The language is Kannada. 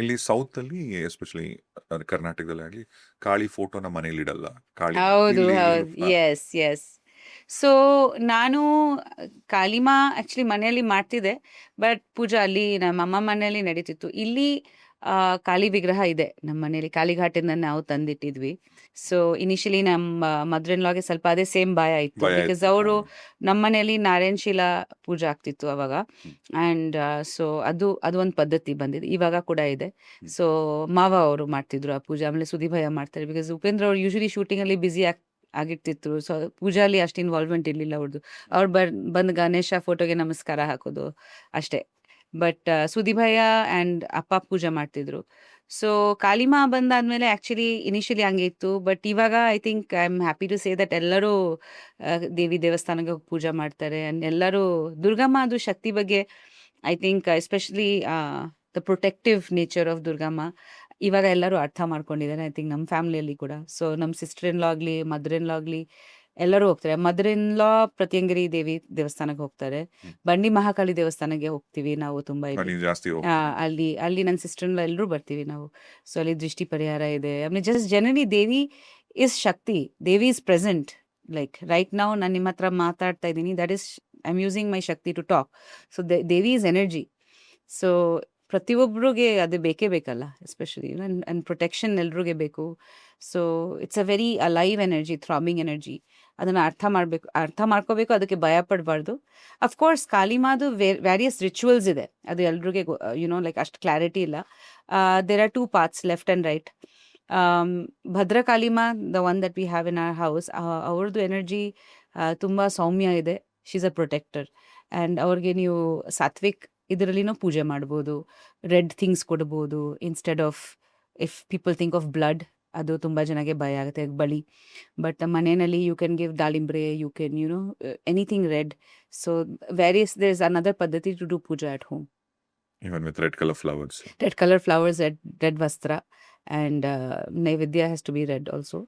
ಇಲ್ಲಿ ಸೌತಲ್ಲಿ ಎಸ್ಪೆಷಲಿ ಕರ್ನಾಟಕದಲ್ಲಿ ಆಗಲಿ ಕಾಳಿ ಫೋಟೋನ ಮನೇಲಿಡಲ್ಲ. ಕಾಳಿ ಹೌದು ಇಲ್ಲಿ ಹೌದು, ಎಸ್ ಎಸ್. ಸೊ ನಾನು ಕಾಳಿಮಾ ಆಕ್ಚುಲಿ ಮನೆಯಲ್ಲಿ ಮಾಡ್ತಿದ್ದೆ, ಬಟ್ ಪೂಜಾ ಅಲ್ಲಿ ನಮ್ಮ ಅಮ್ಮ ಮನೆಯಲ್ಲಿ ನಡೀತಿತ್ತು. ಇಲ್ಲಿ ಕಾಳಿ ವಿಗ್ರಹ ಇದೆ ನಮ್ಮ ಮನೇಲಿ, ಕಾಳಿಘಾಟಿಂದ ನಾವು ತಂದಿಟ್ಟಿದ್ವಿ. ಸೊ ಇನಿಷಿಯಲಿ ನಮ್ಮ ಮದರ್ ಇನ್ ಲಾಗೆ ಸ್ವಲ್ಪ ಅದೇ ಸೇಮ್ ಭಯ ಇತ್ತು, ಭಯ ಬಿಕಾಸ್ ಇತ್ತು. ಅವರು ನಮ್ಮ ಮನೆಯಲ್ಲಿ ನಾರಾಯಣ ಶೀಲ ಪೂಜೆ ಆಗ್ತಿತ್ತು ಅವಾಗ. ಆ್ಯಂಡ್ ಸೊ ಅದು ಒಂದು ಪದ್ಧತಿ ಬಂದಿದೆ, ಇವಾಗ ಕೂಡ ಇದೆ. ಸೊ ಮಾವ ಅವರು ಮಾಡ್ತಿದ್ರು ಆ ಪೂಜೆ, ಆಮೇಲೆ ಸುದೀಪ್ ಭಯ್ಯ ಮಾಡ್ತಾರೆ. ಬಿಕಾಸ್ ಉಪೇಂದ್ರ ಅವ್ರು ಯೂಶಲಿ ಶೂಟಿಂಗಲ್ಲಿ ಬ್ಯುಸಿ ಆಗಿರ್ತಿದ್ರು. ಸೊ ಪೂಜಾಲಿ ಅಷ್ಟು ಇನ್ವಾಲ್ವ್ಮೆಂಟ್ ಇರಲಿಲ್ಲ ಅವ್ರದ್ದು. ಅವ್ರು ಬಂದು ಗಣೇಶ ಫೋಟೋಗೆ ನಮಸ್ಕಾರ ಹಾಕೋದು ಅಷ್ಟೇ. ಬಟ್ ಸುದೀಪ್ ಭಯ್ಯ ಆ್ಯಂಡ್ ಅಪ್ಪ ಪೂಜೆ ಮಾಡ್ತಿದ್ರು. ಸೊ ಕಾಳಿಮಾ ಬಂದಾದ್ಮೇಲೆ ಆ್ಯಕ್ಚುಲಿ ಇನಿಷಿಯಲಿ ಹಂಗೆ ಇತ್ತು, ಬಟ್ ಇವಾಗ I think I am happy to say that ಎಲ್ಲರೂ ದೇವಿ ದೇವಸ್ಥಾನಕ್ಕೆ ಹೋಗಿ ಪೂಜೆ ಮಾಡ್ತಾರೆ. ಆ್ಯಂಡ್ ಎಲ್ಲರೂ ದುರ್ಗಮ್ಮ ಅದು ಶಕ್ತಿ ಬಗ್ಗೆ I think especially the protective nature of Durgamma ಇವಾಗ ಎಲ್ಲರೂ ಅರ್ಥ ಮಾಡ್ಕೊಂಡಿದ್ದಾರೆ, ಐ ಥಿಂಕ್ ನಮ್ಮ ಫ್ಯಾಮಿಲಿಯಲ್ಲಿ ಕೂಡ. ಸೊ ನಮ್ಮ ಸಿಸ್ಟರ್ ಇನ್ ಲಾ ಆಗಲಿ, ಮದರ್ ಇನ್ ಲಾ ಆಗಲಿ, ಎಲ್ಲರೂ ಹೋಗ್ತಾರೆ. ಮದರ್ ಇನ್ ಲಾ ಪ್ರತ್ಯಂಗಿರಿ ದೇವಿ ದೇವಸ್ಥಾನಕ್ಕೆ ಹೋಗ್ತಾರೆ. ಬಂಡಿ ಮಹಾಕಾಳಿ ದೇವಸ್ಥಾನಕ್ಕೆ ಹೋಗ್ತೀವಿ ನಾವು ತುಂಬ ಇಲ್ಲಿ. ನೀವು ಜಾಸ್ತಿ ಅಲ್ಲಿ ನನ್ನ ಸಿಸ್ಟರ್ ಇನ್ ಲಾ ಎಲ್ಲರೂ ಬರ್ತೀವಿ ನಾವು. ಸೊ ಅಲ್ಲಿ ದೃಷ್ಟಿ ಪರಿಹಾರ ಇದೆ. ಆಮೇಲೆ just generally Devi is Shakti, Devi is present. Like right ನಾವು ನಾನು ನಿಮ್ಮ ಹತ್ರ ಮಾತಾಡ್ತಾ ಇದ್ದೀನಿ, that is I am using my Shakti to talk. So Devi is energy. So ಪ್ರತಿಯೊಬ್ಬರಿಗೆ ಅದು ಬೇಕೇ ಬೇಕಲ್ಲ, ಎಸ್ಪೆಷಲಿ ಆ್ಯಂಡ್ ಪ್ರೊಟೆಕ್ಷನ್ ಎಲ್ರಿಗೂ ಬೇಕು. So it's a very alive energy, throbbing energy. ಅದನ್ನು ಅರ್ಥ ಮಾಡ್ಕೋಬೇಕು, ಅದಕ್ಕೆ ಭಯ ಪಡಬಾರ್ದು. ಅಫ್ಕೋರ್ಸ್ ಕಾಳಿಮಾದು ವ್ಯಾರಿಯಸ್ ರಿಚುವಲ್ಸ್ ಇದೆ, ಅದು ಎಲ್ರಿಗೆ ಲೈಕ್ ಅಷ್ಟು ಕ್ಲಾರಿಟಿ ಇಲ್ಲ. There are 2 parts, left and right. ಭದ್ರಕಾಳಿಮಾ, the one that we have in our house, ಅವ್ರದ್ದು ಎನರ್ಜಿ ತುಂಬ ಸೌಮ್ಯ ಇದೆ. She is a protector. And ಅವ್ರಿಗೆ ನೀವು ಸಾತ್ವಿಕ್ ಇದರಲ್ಲಿನೂ ಪೂಜೆ ಮಾಡ್ಬೋದು, ರೆಡ್ ಥಿಂಗ್ಸ್ ಕೊಡ್ಬೋದು instead of, if people think of blood, ಅದು ತುಂಬ ಜನಕ್ಕೆ ಭಯ ಆಗುತ್ತೆ ಬಲಿ. ಬಟ್ ಮನೆಯಲ್ಲಿ ಯು ಕ್ಯಾನ್ ಗಿವ್ ದಾಳಿಂಬ್ರೆ, you can anything red. So various, there is another ಪದ್ಧತಿ to do puja at home. even with red color flowers. Red color flowers, red vastra, and Naivedya has to be red also.